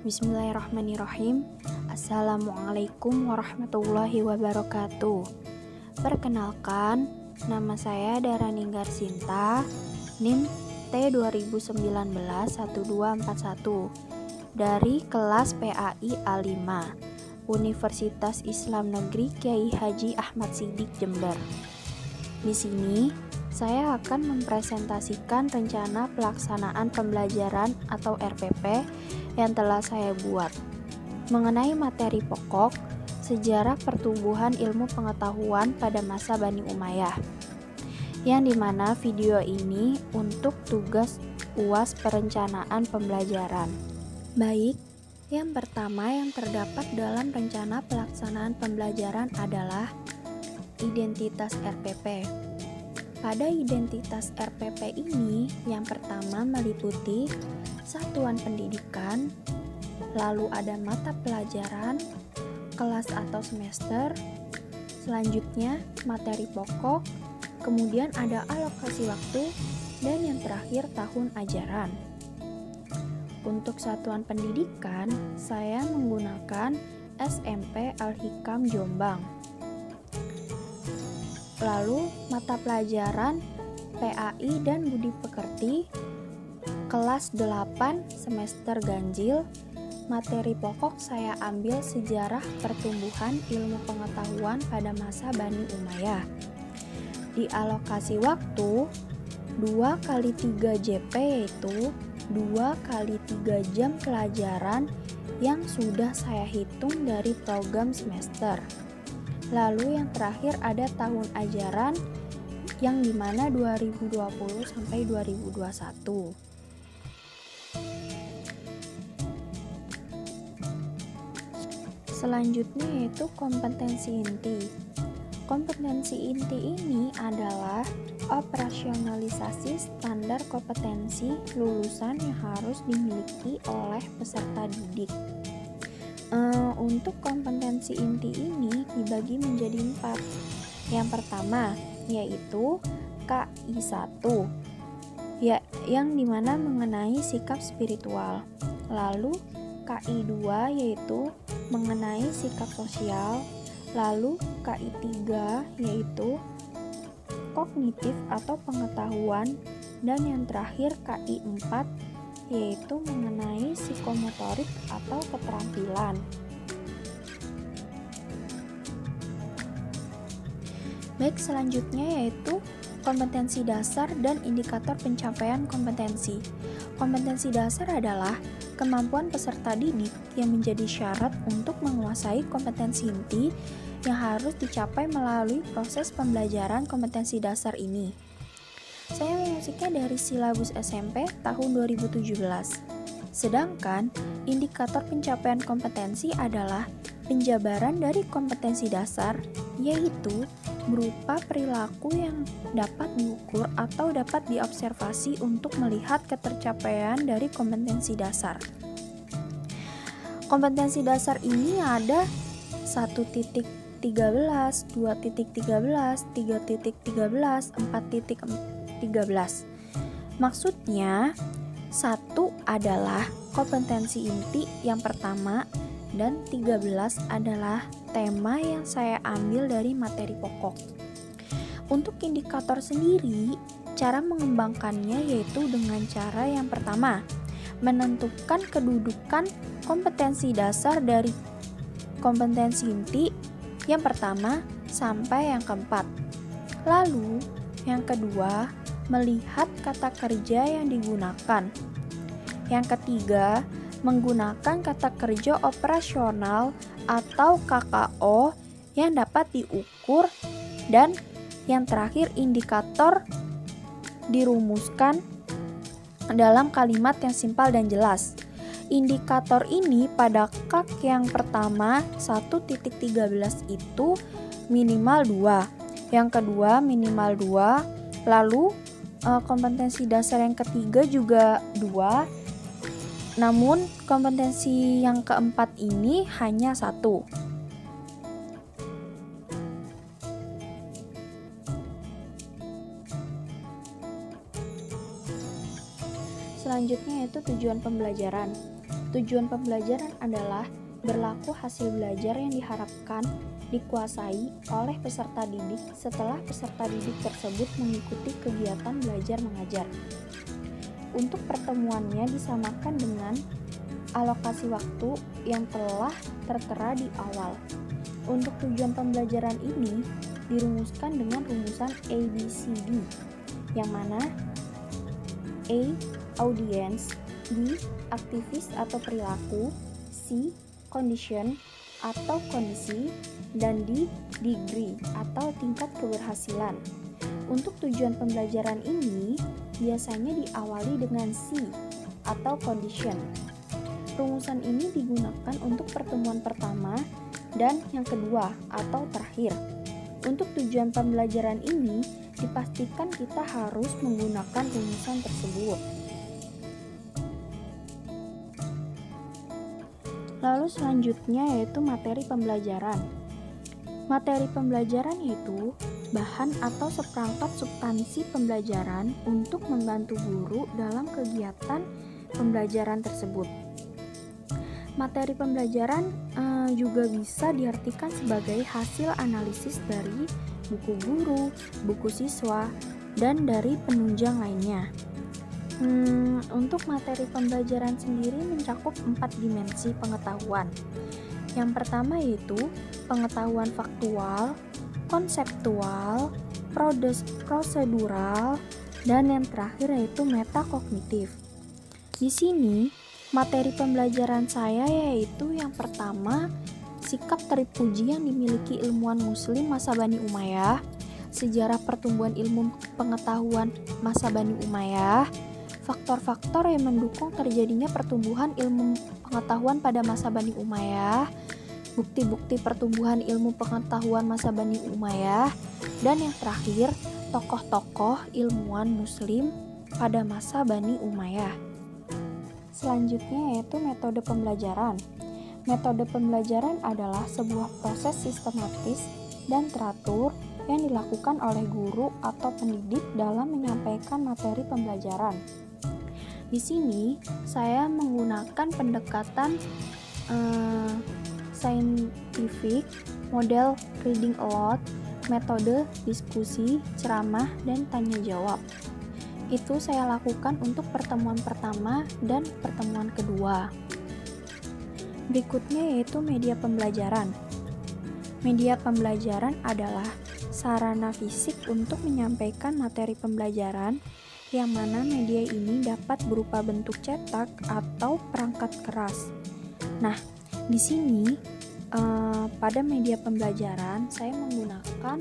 Bismillahirrahmanirrahim. Assalamualaikum warahmatullahi wabarakatuh. Perkenalkan, nama saya Dara Ninggar Sinta, NIM T20191241 dari kelas PAI A5, Universitas Islam Negeri Kyai Haji Ahmad Siddiq Jember. Di sini saya akan mempresentasikan rencana pelaksanaan pembelajaran atau RPP yang telah saya buat mengenai materi pokok sejarah pertumbuhan ilmu pengetahuan pada masa Bani Umayyah, yang dimana video ini untuk tugas UAS perencanaan pembelajaran. Baik, yang pertama yang terdapat dalam rencana pelaksanaan pembelajaran adalah identitas RPP. Pada identitas RPP ini, yang pertama meliputi satuan pendidikan, lalu ada mata pelajaran, kelas atau semester, selanjutnya materi pokok, kemudian ada alokasi waktu, dan yang terakhir tahun ajaran. Untuk satuan pendidikan, saya menggunakan SMP Al-Hikam Jombang. Lalu mata pelajaran PAI dan Budi Pekerti kelas 8 semester ganjil. Materi pokok saya ambil sejarah pertumbuhan ilmu pengetahuan pada masa Bani Umayyah. Di alokasi waktu 2x3 JP, yaitu 2x3 jam pelajaran yang sudah saya hitung dari program semester. Lalu yang terakhir ada tahun ajaran yang dimana 2020 sampai 2021. Selanjutnya yaitu kompetensi inti. Kompetensi inti ini adalah operasionalisasi standar kompetensi lulusan yang harus dimiliki oleh peserta didik. Untuk kompetensi inti ini dibagi menjadi 4. Yang pertama yaitu KI1, yang dimana mengenai sikap spiritual. Lalu KI2 yaitu mengenai sikap sosial. Lalu KI3 yaitu kognitif atau pengetahuan. Dan yang terakhir KI4 yaitu mengenai psikomotorik atau keterampilan. Baik, selanjutnya yaitu kompetensi dasar dan indikator pencapaian kompetensi. Kompetensi dasar adalah kemampuan peserta didik yang menjadi syarat untuk menguasai kompetensi inti yang harus dicapai melalui proses pembelajaran kompetensi dasar ini. Saya mengusiknya dari silabus SMP tahun 2017. Sedangkan indikator pencapaian kompetensi adalah penjabaran dari kompetensi dasar, yaitu berupa perilaku yang dapat diukur atau dapat diobservasi untuk melihat ketercapaian dari kompetensi dasar. Kompetensi dasar ini ada 1.13, 2.13, 3.13, 4.13. Maksudnya, 1 adalah kompetensi inti yang pertama dan 13 adalah tema yang saya ambil dari materi pokok. Untuk indikator sendiri, cara mengembangkannya yaitu dengan cara yang pertama, menentukan kedudukan kompetensi dasar dari kompetensi inti yang pertama sampai yang keempat. Lalu, yang kedua, melihat kata kerja yang digunakan. Yang ketiga, menggunakan kata kerja operasional atau KKO yang dapat diukur. Dan yang terakhir, indikator dirumuskan dalam kalimat yang simpel dan jelas. Indikator ini pada KAK yang pertama 1.13 itu minimal 2, yang kedua minimal 2, lalu kompetensi dasar yang ketiga juga 2, namun kompetensi yang keempat ini hanya 1. Selanjutnya yaitu tujuan pembelajaran. Tujuan pembelajaran adalah berlaku hasil belajar yang diharapkan dikuasai oleh peserta didik setelah peserta didik tersebut mengikuti kegiatan belajar mengajar. Untuk pertemuannya disamakan dengan alokasi waktu yang telah tertera di awal. Untuk tujuan pembelajaran ini dirumuskan dengan rumusan ABCD, yang mana A. Audience, B. Aktivis atau perilaku, C. Condition atau kondisi, dan D. Degree atau tingkat keberhasilan. Untuk tujuan pembelajaran ini biasanya diawali dengan C atau condition. Rumusan ini digunakan untuk pertemuan pertama dan yang kedua atau terakhir. Untuk tujuan pembelajaran ini dipastikan kita harus menggunakan rumusan tersebut. Lalu selanjutnya yaitu materi pembelajaran. Materi pembelajaran yaitu bahan atau seperangkat substansi pembelajaran untuk membantu guru dalam kegiatan pembelajaran tersebut. Materi pembelajaran juga bisa diartikan sebagai hasil analisis dari buku guru, buku siswa, dan dari penunjang lainnya. Untuk materi pembelajaran sendiri mencakup 4 dimensi pengetahuan. Yang pertama yaitu pengetahuan faktual, konseptual, prosedural, dan yang terakhir yaitu metakognitif. Di sini, materi pembelajaran saya yaitu yang pertama, sikap terpuji yang dimiliki ilmuwan muslim masa Bani Umayyah, sejarah pertumbuhan ilmu pengetahuan masa Bani Umayyah, faktor-faktor yang mendukung terjadinya pertumbuhan ilmu pengetahuan pada masa Bani Umayyah, bukti-bukti pertumbuhan ilmu pengetahuan masa Bani Umayyah, dan yang terakhir, tokoh-tokoh ilmuwan muslim pada masa Bani Umayyah. Selanjutnya yaitu metode pembelajaran. Metode pembelajaran adalah sebuah proses sistematis dan teratur yang dilakukan oleh guru atau pendidik dalam menyampaikan materi pembelajaran. Di sini saya menggunakan pendekatan scientific, model reading aloud, metode diskusi, ceramah, dan tanya jawab. Itu saya lakukan untuk pertemuan pertama dan pertemuan kedua. Berikutnya yaitu media pembelajaran. Media pembelajaran adalah sarana fisik untuk menyampaikan materi pembelajaran, yang mana media ini dapat berupa bentuk cetak atau perangkat keras. Nah, di sini pada media pembelajaran saya menggunakan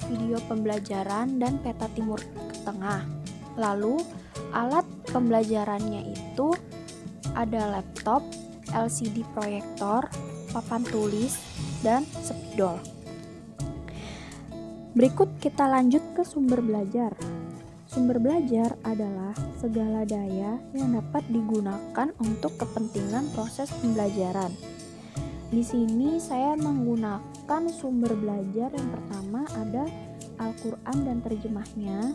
video pembelajaran dan peta timur ke tengah. Lalu alat pembelajarannya itu ada laptop, LCD proyektor, papan tulis, dan spidol. Berikut kita lanjut ke sumber belajar. Sumber belajar adalah segala daya yang dapat digunakan untuk kepentingan proses pembelajaran. Di sini saya menggunakan sumber belajar yang pertama ada Al-Quran dan terjemahnya.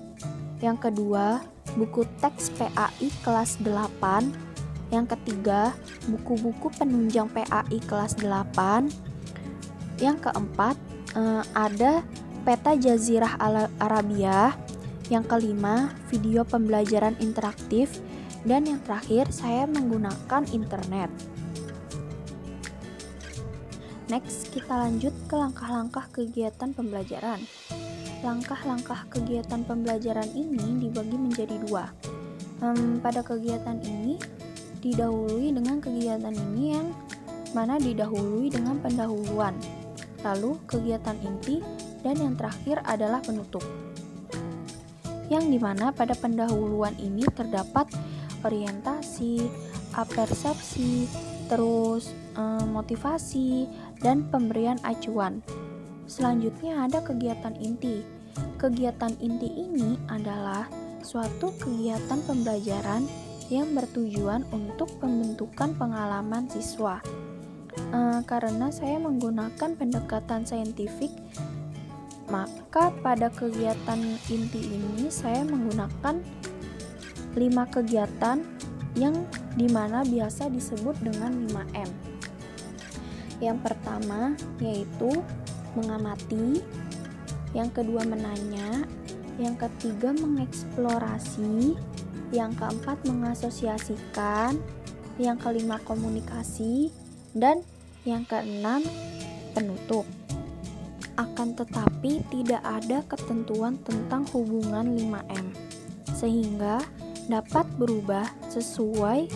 Yang kedua, buku teks PAI kelas 8. Yang ketiga, buku-buku penunjang PAI kelas 8. Yang keempat, ada peta Jazirah Arabia. Yang kelima, video pembelajaran interaktif. Dan yang terakhir, saya menggunakan internet. Next, kita lanjut ke langkah-langkah kegiatan pembelajaran. Langkah-langkah kegiatan pembelajaran ini dibagi menjadi dua. Pada kegiatan ini, didahului dengan kegiatan ini yang mana didahului dengan pendahuluan. Lalu, kegiatan inti, dan yang terakhir adalah penutup. Yang dimana pada pendahuluan ini terdapat orientasi, apersepsi, terus motivasi, dan pemberian acuan. Selanjutnya ada kegiatan inti. Kegiatan inti ini adalah suatu kegiatan pembelajaran yang bertujuan untuk pembentukan pengalaman siswa. Karena saya menggunakan pendekatan saintifik, maka pada kegiatan inti ini saya menggunakan 5 kegiatan yang dimana biasa disebut dengan 5M. Yang pertama yaitu mengamati, yang kedua menanya, yang ketiga mengeksplorasi, yang keempat mengasosiasikan, yang kelima komunikasi, dan yang keenam penutup. Akan tetapi tidak ada ketentuan tentang hubungan 5M, sehingga dapat berubah sesuai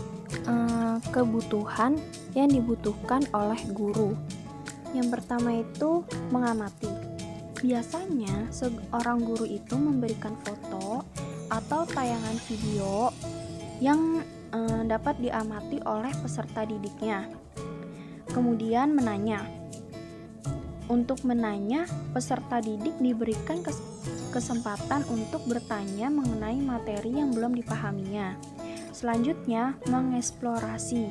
kebutuhan yang dibutuhkan oleh guru. Yang pertama itu mengamati. Biasanya seorang guru itu memberikan foto atau tayangan video yang dapat diamati oleh peserta didiknya. Kemudian menanya. Untuk menanya, peserta didik diberikan kesempatan untuk bertanya mengenai materi yang belum dipahaminya. Selanjutnya, mengeksplorasi.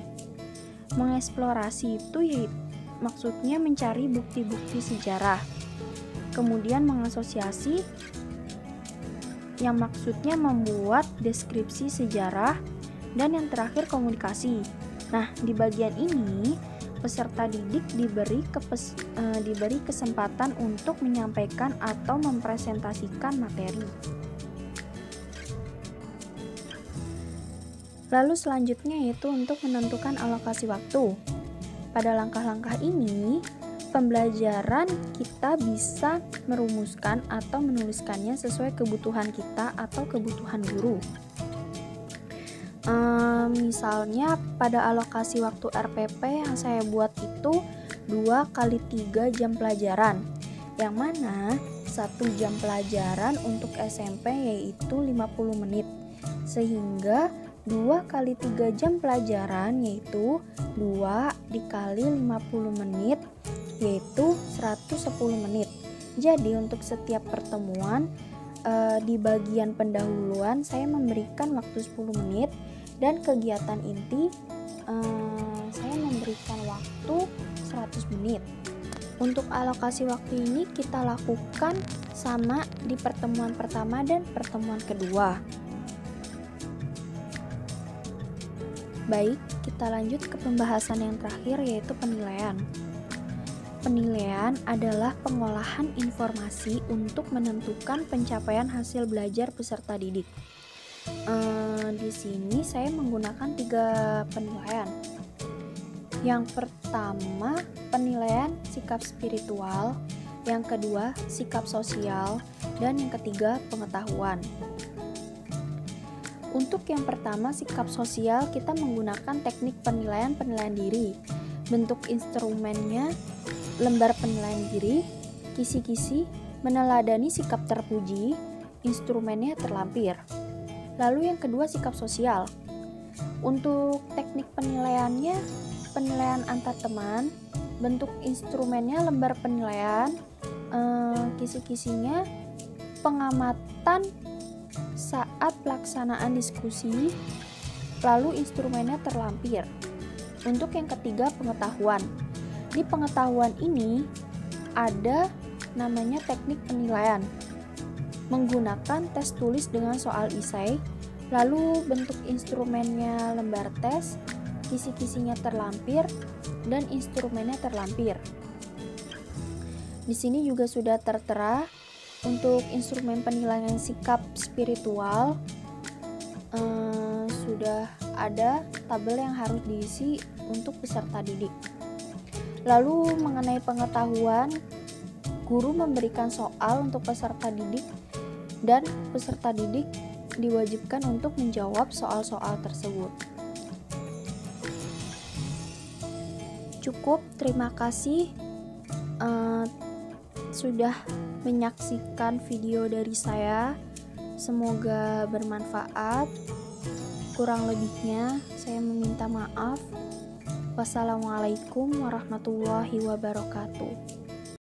Mengeksplorasi itu maksudnya mencari bukti-bukti sejarah. Kemudian mengasosiasi, yang maksudnya membuat deskripsi sejarah. Dan yang terakhir komunikasi. Nah, di bagian ini peserta didik diberi kesempatan untuk menyampaikan atau mempresentasikan materi. Lalu selanjutnya yaitu untuk menentukan alokasi waktu. Pada langkah-langkah ini, pembelajaran kita bisa merumuskan atau menuliskannya sesuai kebutuhan kita atau kebutuhan guru. Misalnya pada alokasi waktu RPP yang saya buat itu 2 kali 3 jam pelajaran, yang mana 1 jam pelajaran untuk SMP yaitu 50 menit, sehingga 2 kali 3 jam pelajaran yaitu 2 dikali 50 menit yaitu 110 menit. Jadi untuk setiap pertemuan di bagian pendahuluan saya memberikan waktu 10 menit dan kegiatan inti saya memberikan waktu 100 menit. Untuk alokasi waktu ini kita lakukan sama di pertemuan pertama dan pertemuan kedua. Baik, kita lanjut ke pembahasan yang terakhir yaitu penilaian. Penilaian adalah pengolahan informasi untuk menentukan pencapaian hasil belajar peserta didik. Di sini saya menggunakan 3 penilaian. Yang pertama, penilaian sikap spiritual, yang kedua, sikap sosial, dan yang ketiga, pengetahuan. Untuk yang pertama, sikap sosial, kita menggunakan teknik penilaian diri. Bentuk instrumennya lembar penilaian diri, kisi-kisi, meneladani sikap terpuji, instrumennya terlampir. Lalu yang kedua, sikap sosial. Untuk teknik penilaiannya, penilaian antar teman, bentuk instrumennya lembar penilaian, kisi-kisinya pengamatan saat pelaksanaan diskusi, lalu instrumennya terlampir. Untuk yang ketiga, pengetahuan. Di pengetahuan ini ada namanya teknik penilaian, menggunakan tes tulis dengan soal esai, lalu bentuk instrumennya lembar tes, kisi-kisinya terlampir, dan instrumennya terlampir. Di sini juga sudah tertera untuk instrumen penilaian sikap spiritual, sudah ada tabel yang harus diisi untuk peserta didik. Lalu mengenai pengetahuan, guru memberikan soal untuk peserta didik dan peserta didik diwajibkan untuk menjawab soal-soal tersebut. Cukup, terima kasih sudah menyaksikan video dari saya. Semoga bermanfaat. Kurang lebihnya saya meminta maaf. Wassalamualaikum warahmatullahi wabarakatuh.